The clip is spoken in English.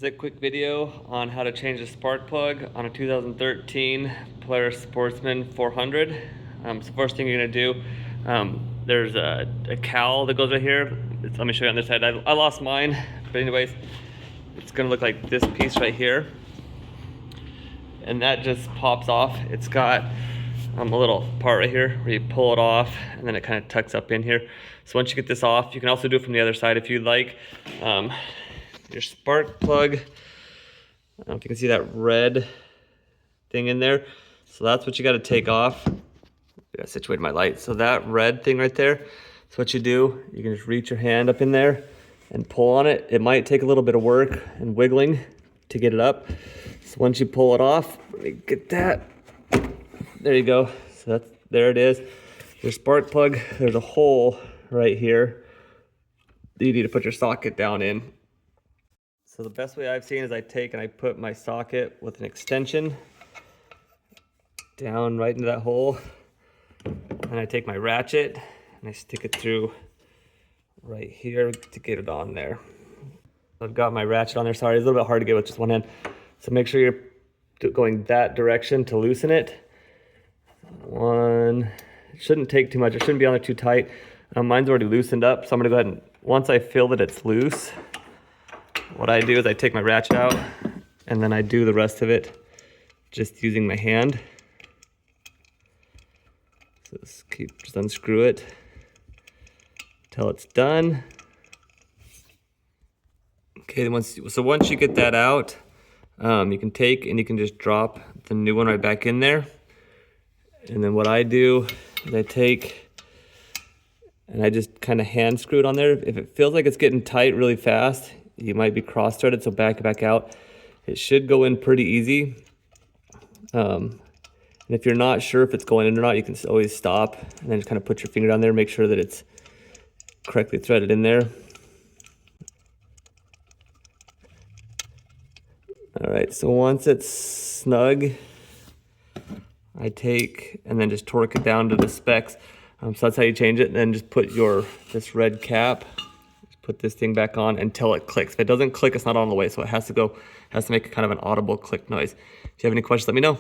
This is a quick video on how to change the spark plug on a 2013 Polaris Sportsman 400. So first thing you're gonna do, there's a cowl that goes right here. Let me show you on this side. I lost mine, but anyways, it's gonna look like this piece right here. And that just pops off. It's got a little part right here where you pull it off and then it kind of tucks up in here. So once you get this off, you can also do it from the other side if you'd like. Your spark plug, I don't know if you can see that red thing in there. So that's what you got to take off. I got to situate my light. So that red thing right there, so what you do, you can just reach your hand up in there and pull on it. It might take a little bit of work and wiggling to get it up. So once you pull it off, let me get that. There you go. So there it is. Your spark plug, there's a hole right here that you need to put your socket down in. So the best way I've seen is I take and I put my socket with an extension down right into that hole. And I take my ratchet and I stick it through right here to get it on there. I've got my ratchet on there. Sorry, it's a little bit hard to get with just one hand. So make sure you're going that direction to loosen it. One, it shouldn't take too much. It shouldn't be on there too tight. Mine's already loosened up. So I'm gonna go ahead and, once I feel that it's loose, what I do is I take my ratchet out and then I do the rest of it just using my hand. So just unscrew it until it's done. Okay, once you get that out, you can take and you can just drop the new one right back in there. And then what I do is I take and I just kind of hand screw it on there. If it feels like it's getting tight really fast, you might be cross-threaded, so back out. It should go in pretty easy. And if you're not sure if it's going in or not, you can always stop and then just kind of put your finger down there, make sure that it's correctly threaded in there. All right, so once it's snug, I take and then just torque it down to the specs. So that's how you change it. And then just put this red cap, put this thing back on until it clicks. If it doesn't click, it's not on the way. So it has to make kind of an audible click noise. If you have any questions, let me know.